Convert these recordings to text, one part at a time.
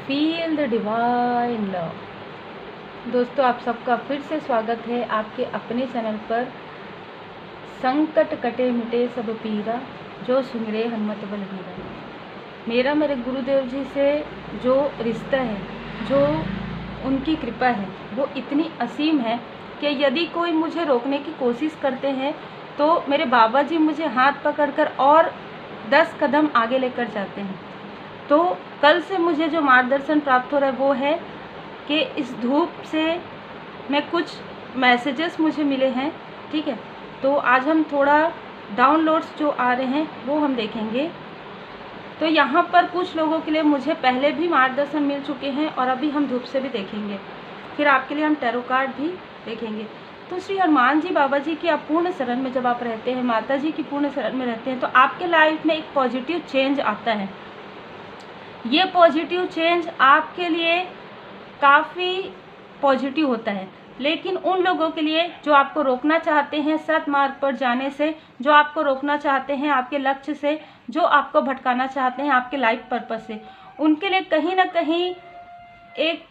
Feel the divine love. दोस्तों, आप सबका फिर से स्वागत है आपके अपने चैनल पर। संकट कटे मिटे सब पीरा, जो सुमिरे हनुमत बलबीरा। मेरा मेरे गुरुदेव जी से जो रिश्ता है, जो उनकी कृपा है, वो इतनी असीम है कि यदि कोई मुझे रोकने की कोशिश करते हैं तो मेरे बाबा जी मुझे हाथ पकड़कर और 10 कदम आगे लेकर जाते हैं। तो कल से मुझे जो मार्गदर्शन प्राप्त हो रहा है वो है कि इस धूप से मैं कुछ मैसेजेस मुझे मिले हैं, ठीक है। तो आज हम थोड़ा डाउनलोड्स जो आ रहे हैं वो हम देखेंगे। तो यहाँ पर कुछ लोगों के लिए मुझे पहले भी मार्गदर्शन मिल चुके हैं और अभी हम धूप से भी देखेंगे। फिर आपके लिए हम टैरो कार्ड भी देखेंगे। तो श्री हनुमान जी बाबा जी की आप पूर्ण शरण में जब आप रहते हैं, माता जी की पूर्ण शरण में रहते हैं, तो आपके लाइफ में एक पॉजिटिव चेंज आता है। ये पॉजिटिव चेंज आपके लिए काफ़ी पॉजिटिव होता है, लेकिन उन लोगों के लिए जो आपको रोकना चाहते हैं सतमार्ग पर जाने से, जो आपको रोकना चाहते हैं आपके लक्ष्य से, जो आपको भटकाना चाहते हैं आपके लाइफ पर्पस से, उनके लिए कहीं ना कहीं एक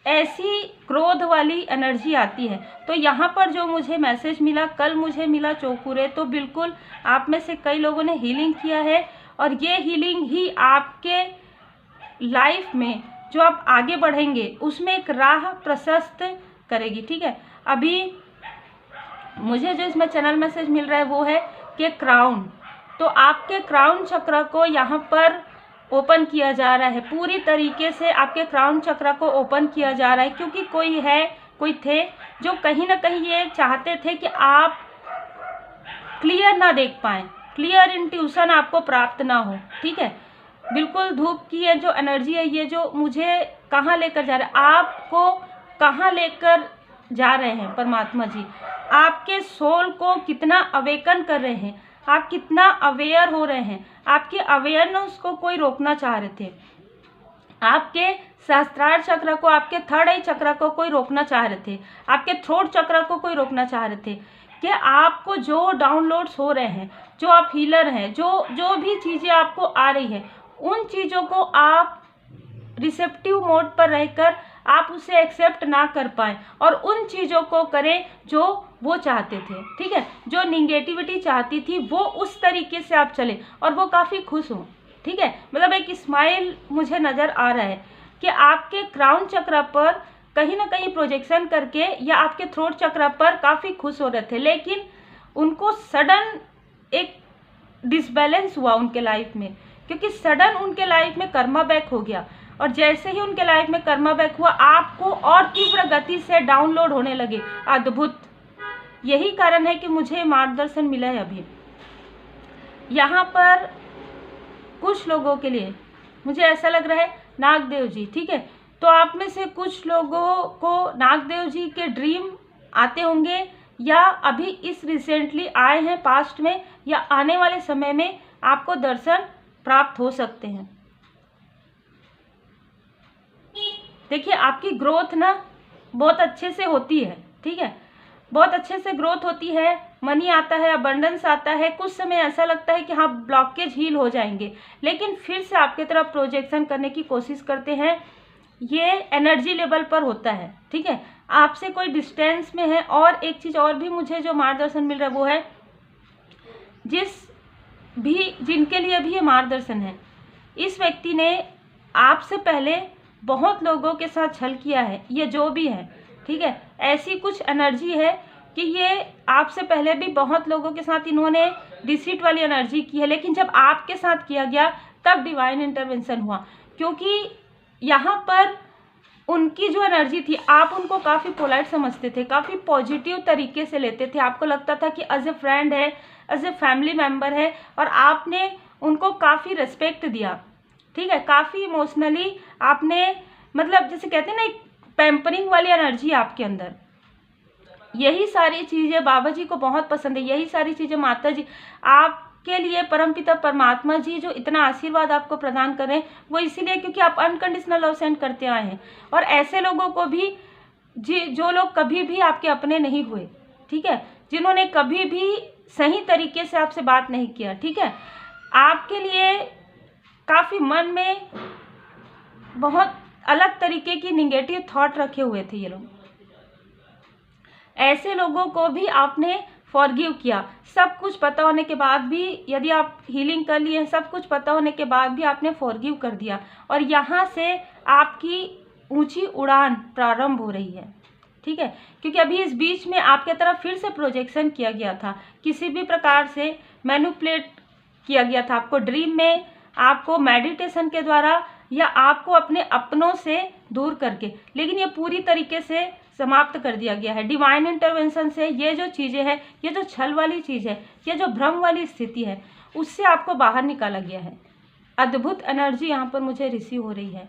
ऐसी क्रोध वाली एनर्जी आती है। तो यहाँ पर जो मुझे मैसेज मिला, कल मुझे मिला चौकुरे, तो बिल्कुल आप में से कई लोगों ने हीलिंग किया है और ये हीलिंग ही आपके लाइफ में जो आप आगे बढ़ेंगे उसमें एक राह प्रशस्त करेगी, ठीक है। अभी मुझे जो इसमें चैनल मैसेज मिल रहा है वो है कि क्राउन, तो आपके क्राउन चक्र को यहाँ पर ओपन किया जा रहा है, पूरी तरीके से आपके क्राउन चक्र को ओपन किया जा रहा है, क्योंकि कोई थे जो कहीं ना कहीं ये चाहते थे कि आप क्लियर ना देख पाएँ, क्लियर इंट्यूशन आपको प्राप्त ना हो, ठीक है। बिल्कुल धूप की ये जो एनर्जी है, ये जो मुझे कहाँ लेकर जा रहा है, आपको कहाँ लेकर जा रहे हैं परमात्मा जी, आपके सोल को कितना अवेकन कर रहे हैं, आप कितना अवेयर हो रहे हैं। आपके अवेयरनेस को कोई रोकना चाह रहे थे, आपके सहस्त्रार चक्र को, आपके थर्ड आई चक्र को कोई रोकना चाह रहे थे, आपके थ्रोट चक्र को कोई रोकना चाह रहे थे कि आपको जो डाउनलोड्स हो रहे हैं, जो आप हीलर हैं, जो भी चीज़ें आपको आ रही है, उन चीज़ों को आप रिसेप्टिव मोड पर रहकर आप उसे एक्सेप्ट ना कर पाएँ और उन चीज़ों को करें जो वो चाहते थे, ठीक है। जो निगेटिविटी चाहती थी वो उस तरीके से आप चले और वो काफ़ी खुश हों, ठीक है। मतलब एक स्माइल मुझे नज़र आ रहा है कि आपके क्राउन चक्र पर कहीं ना कहीं प्रोजेक्शन करके या आपके थ्रोट चक्र पर काफ़ी खुश हो रहे थे, लेकिन उनको सडन एक डिसबैलेंस हुआ उनके लाइफ में, क्योंकि सडन उनके लाइफ में कर्मा बैक हो गया और जैसे ही उनके लाइफ में कर्मा बैक हुआ आपको और तीव्र गति से डाउनलोड होने लगे अद्भुत। यही कारण है कि मुझे मार्गदर्शन मिला है अभी यहाँ पर कुछ लोगों के लिए। मुझे ऐसा लग रहा है नागदेव जी, ठीक है। तो आप में से कुछ लोगों को नागदेव जी के ड्रीम आते होंगे या अभी इस रिसेंटली आए हैं पास्ट में, या आने वाले समय में आपको दर्शन प्राप्त हो सकते हैं। देखिए, आपकी ग्रोथ ना बहुत अच्छे से होती है, ठीक है, बहुत अच्छे से ग्रोथ होती है, मनी आता है, अबंडेंस आता है। कुछ समय ऐसा लगता है कि हाँ ब्लॉकेज हील हो जाएंगे, लेकिन फिर से आपकी तरफ प्रोजेक्शन करने की कोशिश करते हैं। ये एनर्जी लेवल पर होता है, ठीक है, आपसे कोई डिस्टेंस में है। और एक चीज़ और भी मुझे जो मार्गदर्शन मिल रहा है वो है जिनके लिए भी ये मार्गदर्शन है, इस व्यक्ति ने आपसे पहले बहुत लोगों के साथ छल किया है, ये जो भी है, ठीक है। ऐसी कुछ एनर्जी है कि ये आपसे पहले भी बहुत लोगों के साथ इन्होंने डिसीट वाली एनर्जी की है, लेकिन जब आपके साथ किया गया तब डिवाइन इंटरवेंशन हुआ, क्योंकि यहाँ पर उनकी जो एनर्जी थी, आप उनको काफ़ी पोलाइट समझते थे, काफ़ी पॉजिटिव तरीके से लेते थे। आपको लगता था कि एज ए फ्रेंड है, एज ए फैमिली मेम्बर है, और आपने उनको काफ़ी रिस्पेक्ट दिया, ठीक है। काफ़ी इमोशनली आपने, मतलब जैसे कहते हैं ना, एक पैम्परिंग वाली एनर्जी आपके अंदर। यही सारी चीज़ें बाबा जी को बहुत पसंद है, यही सारी चीज़ें माता जी आपके लिए, परमपिता परमात्मा जी जो इतना आशीर्वाद आपको प्रदान करें, वो इसीलिए क्योंकि आप अनकंडीशनल लव सेंड करते आए हैं। और ऐसे लोगों को भी जो लोग कभी भी आपके अपने नहीं हुए, ठीक है, जिन्होंने कभी भी सही तरीके से आपसे बात नहीं किया, ठीक है, आपके लिए काफ़ी मन में बहुत अलग तरीके की निगेटिव थॉट रखे हुए थे ये लोग। ऐसे लोगों को भी आपने फॉरगिव किया। सब कुछ पता होने के बाद भी, यदि आप हीलिंग कर लिए, सब कुछ पता होने के बाद भी आपने फॉरगिव कर दिया, और यहाँ से आपकी ऊंची उड़ान प्रारंभ हो रही है। ठीक है, क्योंकि अभी इस बीच में आपके तरफ फिर से प्रोजेक्शन किया गया था, किसी भी प्रकार से मैनिपुलेट किया गया था आपको ड्रीम में, आपको मेडिटेशन के द्वारा, या आपको अपने अपनों से दूर करके। लेकिन ये पूरी तरीके से समाप्त कर दिया गया है डिवाइन इंटरवेंशन से। ये जो चीज़ें हैं, ये जो छल वाली चीज़ है, ये जो भ्रम वाली स्थिति है, उससे आपको बाहर निकाला गया है। अद्भुत एनर्जी यहाँ पर मुझे रिसीव हो रही है।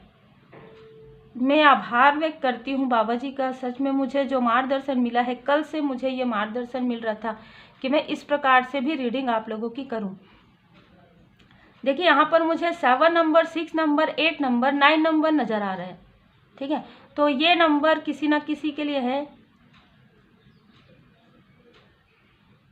मैं आभार व्यक्त करती हूँ बाबा जी का। सच में मुझे जो मार्गदर्शन मिला है, कल से मुझे ये मार्गदर्शन मिल रहा था कि मैं इस प्रकार से भी रीडिंग आप लोगों की करूँ। देखिए यहाँ पर मुझे 7 नंबर, 6 नंबर, 8 नंबर, 9 नंबर नज़र आ रहे हैं। ठीक है, तो ये नंबर किसी ना किसी के लिए है।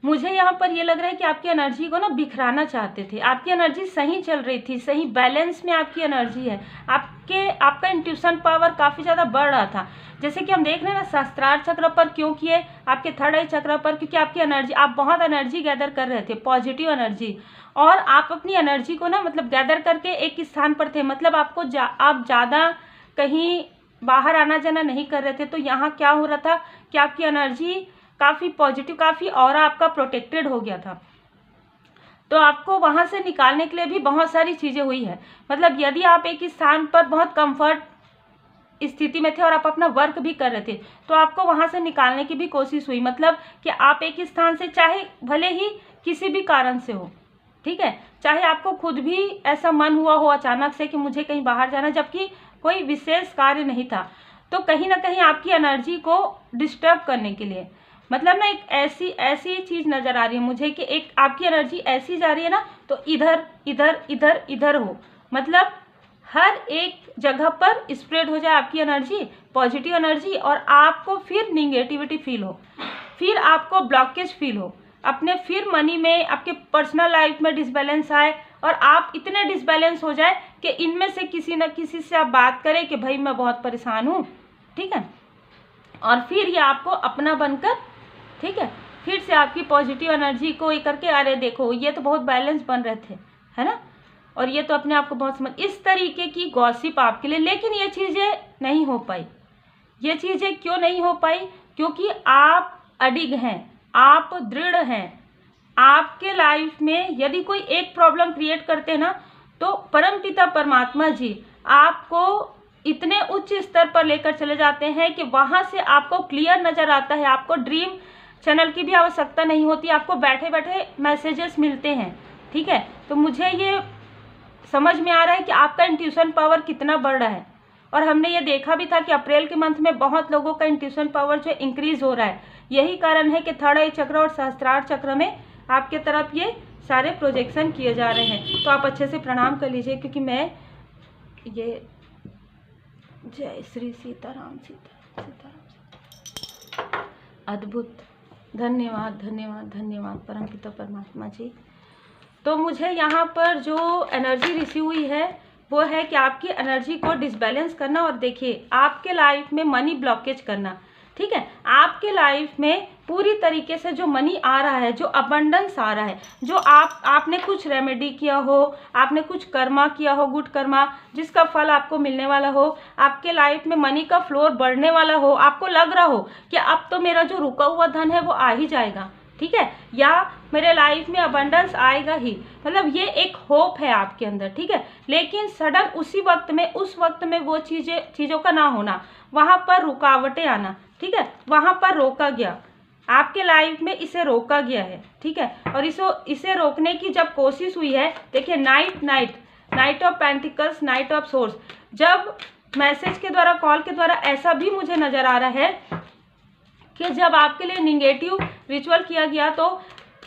मुझे यहाँ पर ये लग रहा है कि आपकी एनर्जी को ना बिखराना चाहते थे। आपकी एनर्जी सही चल रही थी, सही बैलेंस में आपकी एनर्जी है। आपका इंट्यूशन पावर काफ़ी ज़्यादा बढ़ रहा था। जैसे कि हम देख रहे हैं ना, सहस्त्रार चक्र पर क्यों किए, आपके थर्ड आई चक्र पर, क्योंकि आपकी एनर्जी, आप बहुत एनर्जी गैदर कर रहे थे, पॉजिटिव एनर्जी, और आप अपनी एनर्जी को ना मतलब गैदर करके एक स्थान पर थे। मतलब आपको आप ज़्यादा कहीं बाहर आना जाना नहीं कर रहे थे। तो यहाँ क्या हो रहा था कि आपकी एनर्जी काफ़ी पॉजिटिव, काफ़ी ऑरा आपका प्रोटेक्टेड हो गया था। तो आपको वहाँ से निकालने के लिए भी बहुत सारी चीज़ें हुई है। मतलब यदि आप एक स्थान पर बहुत कंफर्ट स्थिति में थे और आप अपना वर्क भी कर रहे थे, तो आपको वहाँ से निकालने की भी कोशिश हुई। मतलब कि आप एक स्थान से, चाहे भले ही किसी भी कारण से हो, ठीक है, चाहे आपको खुद भी ऐसा मन हुआ हो अचानक से कि मुझे कहीं बाहर जाना, जबकि कोई विशेष कार्य नहीं था, तो कहीं ना कहीं आपकी एनर्जी को डिस्टर्ब करने के लिए, मतलब ना एक ऐसी चीज़ नज़र आ रही है मुझे कि एक आपकी एनर्जी ऐसी जा रही है ना, तो इधर इधर इधर इधर हो, मतलब हर एक जगह पर स्प्रेड हो जाए आपकी एनर्जी, पॉजिटिव एनर्जी, और आपको फिर निगेटिविटी फील हो, फिर आपको ब्लॉकेज फील हो अपने, फिर मनी में, आपके पर्सनल लाइफ में डिसबैलेंस आए, और आप इतने डिसबैलेंस हो जाए कि इनमें से किसी न किसी से आप बात करें कि भाई मैं बहुत परेशान हूँ, ठीक है, और फिर ये आपको अपना बनकर, ठीक है, फिर से आपकी पॉजिटिव एनर्जी को ये करके, अरे देखो ये तो बहुत बैलेंस बन रहे थे, है ना, और ये तो अपने आप को बहुत समझ, इस तरीके की गॉसिप आपके लिए। लेकिन ये चीज़ें नहीं हो पाई। ये चीज़ें क्यों नहीं हो पाई? क्योंकि आप अडिग हैं, आप दृढ़ हैं। आपके लाइफ में यदि कोई एक प्रॉब्लम क्रिएट करते हैं ना, तो परमपिता परमात्मा जी आपको इतने उच्च स्तर पर लेकर चले जाते हैं कि वहाँ से आपको क्लियर नज़र आता है। आपको ड्रीम चैनल की भी आवश्यकता नहीं होती, आपको बैठे बैठे मैसेजेस मिलते हैं, ठीक है। तो मुझे ये समझ में आ रहा है कि आपका इंट्यूशन पावर कितना बढ़ रहा है, और हमने ये देखा भी था कि अप्रैल के मंथ में बहुत लोगों का इंट्यूशन पावर जो इंक्रीज हो रहा है। यही कारण है कि थर्ड आई चक्र और सहस्त्रार चक्र में आपके तरफ ये सारे प्रोजेक्शन किए जा रहे हैं। तो आप अच्छे से प्रणाम कर लीजिए, क्योंकि मैं ये जय श्री सीताराम, सीताराम। अद्भुत, धन्यवाद धन्यवाद धन्यवाद परमपिता परमात्मा जी। तो मुझे यहाँ पर जो एनर्जी रिसीव हुई है वो है कि आपकी एनर्जी को डिसबैलेंस करना, और देखिए आपके लाइफ में मनी ब्लॉकेज करना, ठीक है। आपके लाइफ में पूरी तरीके से जो मनी आ रहा है, जो अबंडेंस आ रहा है, जो आपने कुछ रेमेडी किया हो, आपने कुछ कर्मा किया हो, गुड कर्मा, जिसका फल आपको मिलने वाला हो, आपके लाइफ में मनी का फ्लोर बढ़ने वाला हो, आपको लग रहा हो कि अब तो मेरा जो रुका हुआ धन है वो आ ही जाएगा, ठीक है, या मेरे लाइफ में अबंडेंस आएगा ही, मतलब ये एक होप है आपके अंदर, ठीक है। लेकिन सडन उसी वक्त में, उस वक्त में वो चीज़ों का ना होना, वहाँ पर रुकावटें आना, ठीक है, वहाँ पर रोका गया, आपके लाइफ में इसे रोका गया है, ठीक है। और इसे रोकने की जब कोशिश हुई है, देखिए night of pentacles, night of source, जब मैसेज के द्वारा, कॉल के द्वारा, ऐसा भी मुझे नज़र आ रहा है कि जब आपके लिए निगेटिव रिचुअल किया गया, तो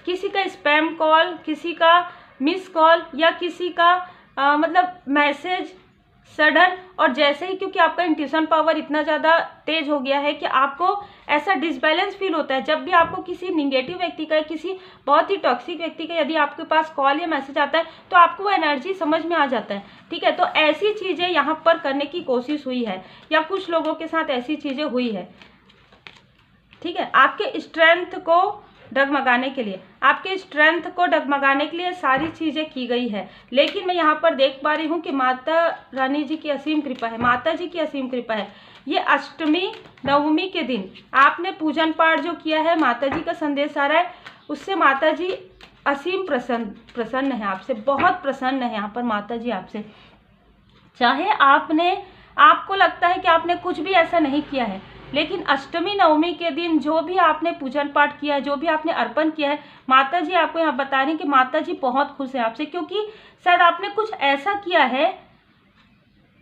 किसी का स्पैम कॉल, किसी का मिस कॉल, या किसी का मतलब मैसेज सडन, और जैसे ही क्योंकि आपका इंट्यूशन पावर इतना ज़्यादा तेज हो गया है कि आपको ऐसा डिसबैलेंस फील होता है। जब भी आपको किसी निगेटिव व्यक्ति का, किसी बहुत ही टॉक्सिक व्यक्ति का यदि आपके पास कॉल या मैसेज आता है तो आपको वो एनर्जी समझ में आ जाता है। ठीक है, तो ऐसी चीज़ें यहाँ पर करने की कोशिश हुई है या कुछ लोगों के साथ ऐसी चीज़ें हुई है। ठीक है, आपके स्ट्रेंथ को डगमगाने के लिए, आपके स्ट्रेंथ को डगमगाने के लिए सारी चीज़ें की गई है। लेकिन मैं यहाँ पर देख पा रही हूँ कि माता रानी जी की असीम कृपा है, माता जी की असीम कृपा है। ये अष्टमी नवमी के दिन आपने पूजन पाठ जो किया है, माता जी का संदेश आ रहा है, उससे माता जी असीम प्रसन्न है आपसे, बहुत प्रसन्न है यहाँ पर माता जी आपसे। चाहे आपको लगता है कि आपने कुछ भी ऐसा नहीं किया है, लेकिन अष्टमी नवमी के दिन जो भी आपने पूजन पाठ किया है, जो भी आपने अर्पण किया है, माता जी आपको यहाँ बता रही हैं कि माता जी बहुत खुश है आपसे, क्योंकि शायद आपने कुछ ऐसा किया है,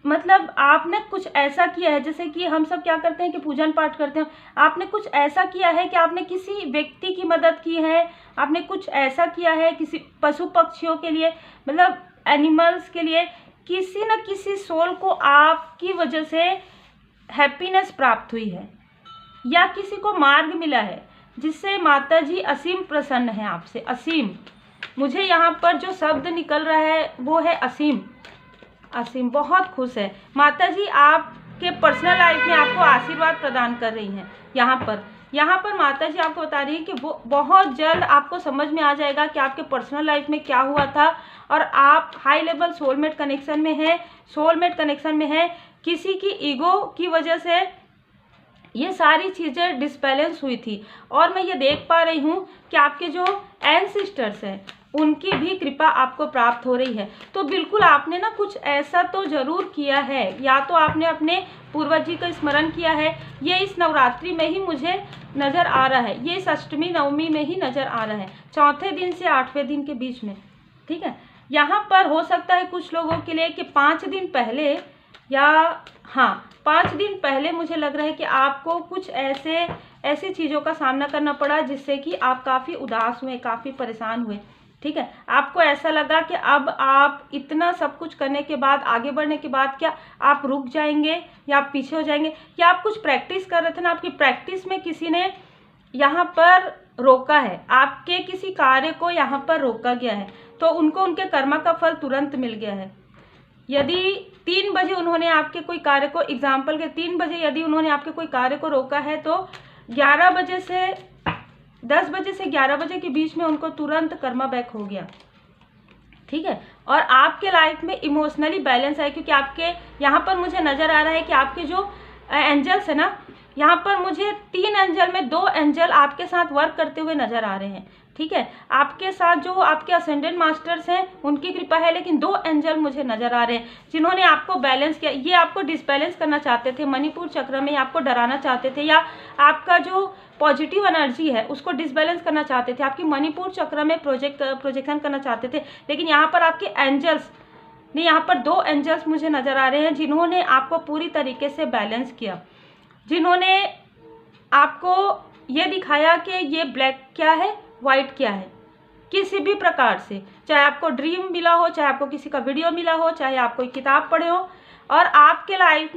मतलब आपने कुछ ऐसा किया है, जैसे कि हम सब क्या करते हैं कि पूजन पाठ करते हैं, आपने कुछ ऐसा किया है कि आपने किसी व्यक्ति की मदद की है, आपने कुछ ऐसा किया है किसी पशु पक्षियों के लिए, मतलब एनिमल्स के लिए, किसी न किसी सोल को आपकी वजह से हैप्पीनेस प्राप्त हुई है या किसी को मार्ग मिला है, जिससे माता जी असीम प्रसन्न है आपसे। असीम, मुझे यहाँ पर जो शब्द निकल रहा है वो है असीम। असीम बहुत खुश है माता जी, आपके पर्सनल लाइफ में आपको आशीर्वाद प्रदान कर रही हैं। यहाँ पर माता जी आपको बता रही है कि वो बहुत जल्द आपको समझ में आ जाएगा कि आपके पर्सनल लाइफ में क्या हुआ था, और आप हाई लेवल सोलमेट कनेक्शन में हैं। किसी की ईगो की वजह से ये सारी चीज़ें डिसबैलेंस हुई थी, और मैं ये देख पा रही हूँ कि आपके जो एंसेस्टर्स हैं उनकी भी कृपा आपको प्राप्त हो रही है। तो बिल्कुल आपने ना कुछ ऐसा तो ज़रूर किया है, या तो आपने अपने पूर्वज जी का स्मरण किया है, ये इस नवरात्रि में ही मुझे नज़र आ रहा है, ये इस अष्टमी नवमी में ही नज़र आ रहा है, चौथे दिन से 8वें दिन के बीच में। ठीक है, यहाँ पर हो सकता है कुछ लोगों के लिए कि 5 दिन पहले, या हाँ 5 दिन पहले मुझे लग रहा है कि आपको कुछ ऐसी चीज़ों का सामना करना पड़ा जिससे कि आप काफ़ी उदास हुए, काफ़ी परेशान हुए। ठीक है, आपको ऐसा लगा कि अब आप इतना सब कुछ करने के बाद, आगे बढ़ने के बाद, क्या आप रुक जाएंगे या आप पीछे हो जाएंगे, या आप कुछ प्रैक्टिस कर रहे थे ना, आपकी प्रैक्टिस में किसी ने यहाँ पर रोका है, आपके किसी कार्य को यहाँ पर रोका गया है, तो उनको उनके कर्म का फल तुरंत मिल गया है। यदि 3 बजे उन्होंने आपके कोई कार्य को, एग्जाम्पल के 3 बजे यदि उन्होंने आपके कोई कार्य को रोका है, तो 10 बजे से 11 बजे के बीच में उनको तुरंत कर्मा बैक हो गया। ठीक है, और आपके लाइफ में इमोशनली बैलेंस है, क्योंकि आपके यहाँ पर मुझे नज़र आ रहा है कि आपके जो एंजल्स है ना, यहाँ पर मुझे 3 एंजल में 2 एंजल आपके साथ वर्क करते हुए नज़र आ रहे हैं। ठीक है, आपके साथ जो आपके असेंडेंट मास्टर्स हैं उनकी कृपा है, लेकिन 2 एंजल मुझे नज़र आ रहे हैं जिन्होंने आपको बैलेंस किया। ये आपको डिसबैलेंस करना चाहते थे, मणिपुर चक्र में आपको डराना चाहते थे, या आपका जो पॉजिटिव एनर्जी है उसको डिसबैलेंस करना चाहते थे, आपकी मणिपुर चक्र में प्रोजेक्शन करना चाहते थे। लेकिन यहाँ पर आपके एंजल्स ने, यहाँ पर 2 एंजल्स मुझे नज़र आ रहे हैं जिन्होंने आपको पूरी तरीके से बैलेंस किया, जिन्होंने आपको ये दिखाया कि ये ब्लैक क्या है, वाइट क्या है, किसी भी प्रकार से, चाहे आपको ड्रीम मिला हो, चाहे आपको किसी का वीडियो मिला हो, चाहे आप कोई किताब पढ़े हो, और आपके लाइफ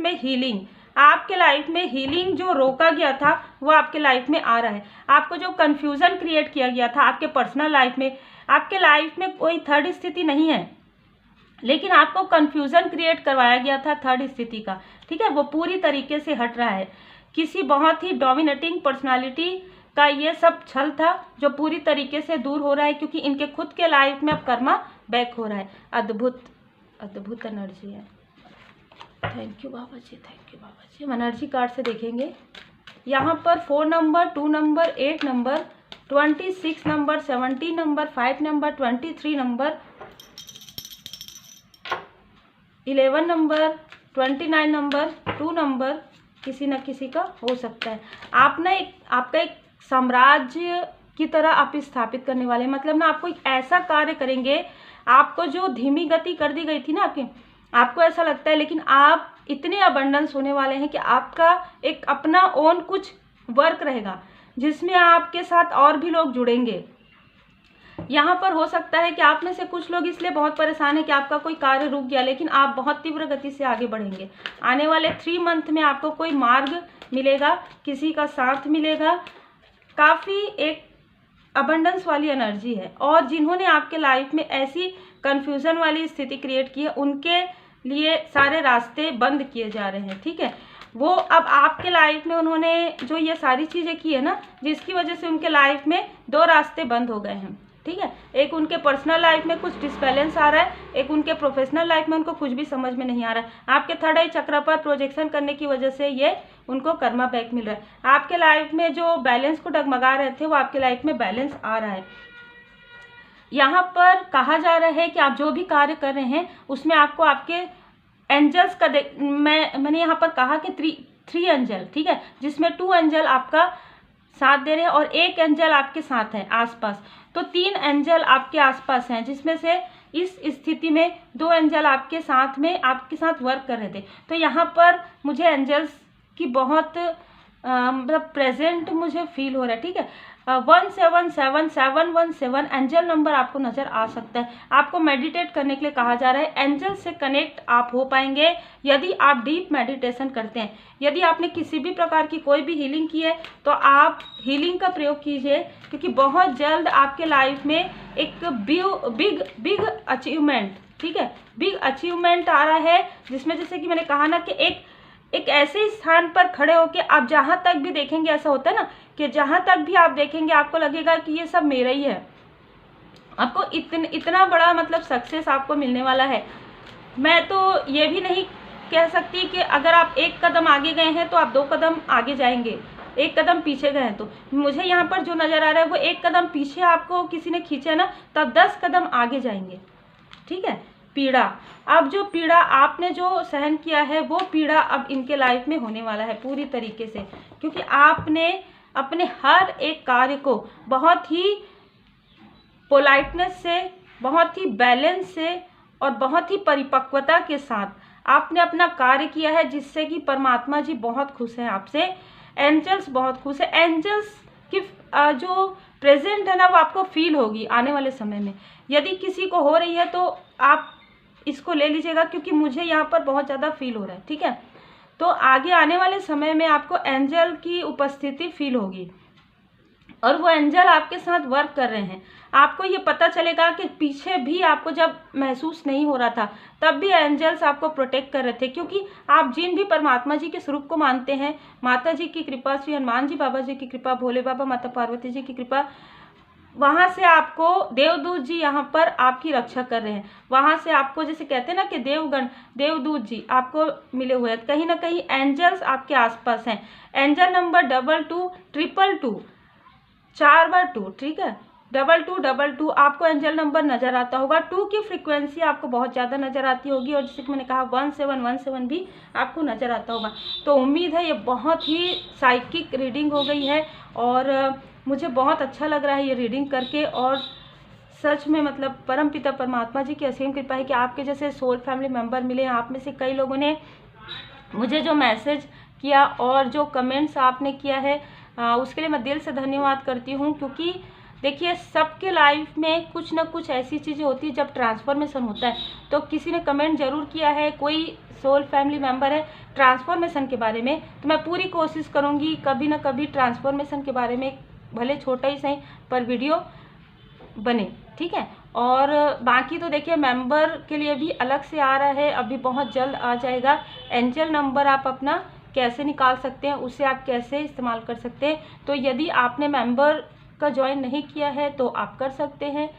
में हीलिंग जो रोका गया था वो आपके लाइफ में आ रहा है। आपको जो कन्फ्यूज़न क्रिएट किया गया था आपके पर्सनल लाइफ में, आपके लाइफ में कोई थर्ड स्थिति नहीं है, लेकिन आपको कन्फ्यूज़न क्रिएट करवाया गया था थर्ड स्थिति का। ठीक है, वो पूरी तरीके से हट रहा है। किसी बहुत ही डोमिनेटिंग पर्सनालिटी का ये सब छल था जो पूरी तरीके से दूर हो रहा है, क्योंकि इनके खुद के लाइफ में अब कर्मा बैक हो रहा है। अद्भुत एनर्जी है। Thank you Baba ji, thank you Baba ji. हम एनर्जी कार्ड से देखेंगे। यहाँ पर 4 number, 2 number, 8 number, 26 number, 17 number, 5 number, 23 number, 11 number, 29 number, 2 number किसी न किसी का हो सकता है। आपका एक साम्राज्य की तरह आप स्थापित करने वाले, मतलब ना आपको एक ऐसा कार्य करेंगे, आपको जो धीमी गति कर दी गई थी ना आपको ऐसा लगता है, लेकिन आप इतने अबंडेंस होने वाले हैं कि आपका एक अपना ओन कुछ वर्क रहेगा जिसमें आपके साथ और भी लोग जुड़ेंगे। यहाँ पर हो सकता है कि आप में से कुछ लोग इसलिए बहुत परेशान है कि आपका कोई कार्य रुक गया, लेकिन आप बहुत तीव्र गति से आगे बढ़ेंगे। आने वाले 3 मंथ में आपको कोई मार्ग मिलेगा, किसी का साथ मिलेगा, काफ़ी एक अबंडेंस वाली एनर्जी है। और जिन्होंने आपके लाइफ में ऐसी कन्फ्यूज़न वाली स्थिति क्रिएट की है, उनके लिए सारे रास्ते बंद किए जा रहे हैं, ठीक है। वो अब आपके लाइफ में उन्होंने जो ये सारी चीज़ें की है ना, जिसकी वजह से उनके लाइफ में 2 रास्ते बंद हो गए हैं, ठीक है। एक उनके पर्सनल लाइफ में कुछ डिसबैलेंस आ रहा है, एक उनके प्रोफेशनल लाइफ में उनको कुछ भी समझ में नहीं आ रहा है। आपके थर्ड आई चक्र पर प्रोजेक्शन करने की वजह से ये उनको कर्मा बैक मिल रहा है। आपके लाइफ में जो बैलेंस को डगमगा रहे थे, वो आपके लाइफ में बैलेंस आ रहा है। यहाँ पर कहा जा रहा है कि आप जो भी कार्य कर रहे हैं उसमें आपको आपके एंजल्स का मैंने यहाँ पर कहा कि 3 एंजल, ठीक है, जिसमें 2 एंजल आपका साथ दे रहे हैं और 1 एंजल आपके साथ है आसपास। तो 3 एंजल आपके आसपास हैं, जिसमें से इस स्थिति में 2 एंजल आपके साथ वर्क कर रहे थे। तो यहाँ पर मुझे एंजल्स की बहुत मतलब प्रेजेंट मुझे फील हो रहा है, ठीक है। 177717 एंजल नंबर आपको नज़र आ सकता है। आपको मेडिटेट करने के लिए कहा जा रहा है। एंजल से कनेक्ट आप हो पाएंगे यदि आप डीप मेडिटेशन करते हैं। यदि आपने किसी भी प्रकार की कोई भी हीलिंग की है तो आप हीलिंग का प्रयोग कीजिए, क्योंकि बहुत जल्द आपके लाइफ में एक बिग अचीवमेंट, ठीक है, बिग अचीवमेंट आ रहा है, जिसमें जैसे कि मैंने कहा ना कि एक ऐसे स्थान पर खड़े होकर आप जहाँ तक भी देखेंगे, ऐसा होता है ना कि जहाँ तक भी आप देखेंगे आपको लगेगा कि ये सब मेरा ही है। आपको इतना बड़ा मतलब सक्सेस आपको मिलने वाला है। मैं तो ये भी नहीं कह सकती कि अगर आप 1 कदम आगे गए हैं तो आप 2 कदम आगे जाएंगे, 1 कदम पीछे गए हैं तो मुझे यहाँ पर जो नज़र आ रहा है वो 1 कदम पीछे आपको किसी ने खींचा ना, तब 10 कदम आगे जाएंगे, ठीक है। पीड़ा, अब जो पीड़ा आपने जो सहन किया है वो पीड़ा अब इनके लाइफ में होने वाला है पूरी तरीके से, क्योंकि आपने अपने हर एक कार्य को बहुत ही पोलाइटनेस से, बहुत ही बैलेंस से और बहुत ही परिपक्वता के साथ आपने अपना कार्य किया है, जिससे कि परमात्मा जी बहुत खुश हैं आपसे, एंजल्स बहुत खुश है। एंजल्स की जो प्रेजेंट है ना वो आपको फील होगी आने वाले समय में। यदि किसी को हो रही है तो आप इसको ले लीजिएगा, क्योंकि मुझे यहाँ पर बहुत ज़्यादा फील हो रहा है, ठीक है। तो आगे आने वाले समय में आपको एंजल की उपस्थिति फील होगी और वो एंजल आपके साथ वर्क कर रहे हैं। आपको ये पता चलेगा कि पीछे भी आपको जब महसूस नहीं हो रहा था तब भी एंजल्स आपको प्रोटेक्ट कर रहे थे, क्योंकि आप जिन भी परमात्मा जी के स्वरूप को मानते हैं, माता जी की कृपा, श्री हनुमान जी बाबा जी की कृपा, भोले बाबा, माता पार्वती जी की कृपा, वहाँ से आपको देवदूत जी यहाँ पर आपकी रक्षा कर रहे हैं। वहाँ से आपको जैसे कहते हैं ना कि देवगण, देवदूत जी आपको मिले हुए हैं। कहीं ना कहीं एंजल्स आपके आसपास हैं। एंजल नंबर 222222 4 बार 2, ठीक है, 2222 आपको एंजल नंबर नज़र आता होगा। 2 की फ्रीक्वेंसी आपको बहुत ज़्यादा नज़र आती होगी और जैसे कि मैंने कहा 1717 भी आपको नज़र आता होगा। तो उम्मीद है ये बहुत ही साइकिक रीडिंग हो गई है और मुझे बहुत अच्छा लग रहा है ये रीडिंग करके। और सच में मतलब परमपिता परमात्मा जी की असीम कृपा है कि आपके जैसे सोल फैमिली मेम्बर मिले। आप में से कई लोगों ने मुझे जो मैसेज किया और जो कमेंट्स आपने किया है उसके लिए मैं दिल से धन्यवाद करती हूँ, क्योंकि देखिए सबके लाइफ में कुछ ना कुछ ऐसी चीज़ें होती है जब ट्रांसफॉर्मेशन होता है। तो किसी ने कमेंट ज़रूर किया है, कोई सोल फैमिली मेम्बर है ट्रांसफॉर्मेशन के बारे में, तो मैं पूरी कोशिश करूँगी कभी ना कभी ट्रांसफॉर्मेशन के बारे में, भले छोटा ही सही पर वीडियो बने, ठीक है। और बाकी तो देखिए मेंबर के लिए भी अलग से आ रहा है, अभी बहुत जल्द आ जाएगा। एंजल नंबर आप अपना कैसे निकाल सकते हैं, उसे आप कैसे इस्तेमाल कर सकते हैं, तो यदि आपने मेंबर का ज्वाइन नहीं किया है तो आप कर सकते हैं।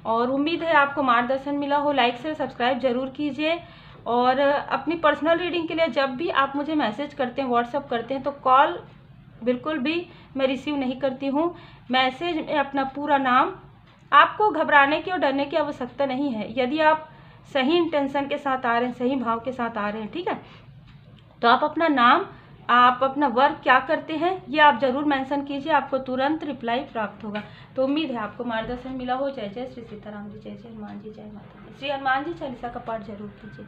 और उम्मीद है आपको मार्गदर्शन मिला हो। लाइक से सब्सक्राइब जरूर कीजिए। और अपनी पर्सनल रीडिंग के लिए जब भी आप मुझे मैसेज करते हैं, व्हाट्सअप करते हैं, तो कॉल बिल्कुल भी मैं रिसीव नहीं करती हूँ। मैसेज में अपना पूरा नाम, आपको घबराने की और डरने की आवश्यकता नहीं है। यदि आप सही इंटेंशन के साथ आ रहे हैं, सही भाव के साथ आ रहे हैं, ठीक है, तो आप अपना नाम, आप अपना वर्क क्या करते हैं ये आप ज़रूर मेंशन कीजिए, आपको तुरंत रिप्लाई प्राप्त होगा। तो उम्मीद है आपको मार्गदर्शन मिला हो। जय जय श्री सीताराम जी, जय जय हनुमान जी, जय माता दी। श्री हनुमान जी चालीसा का पाठ जरूर कीजिए।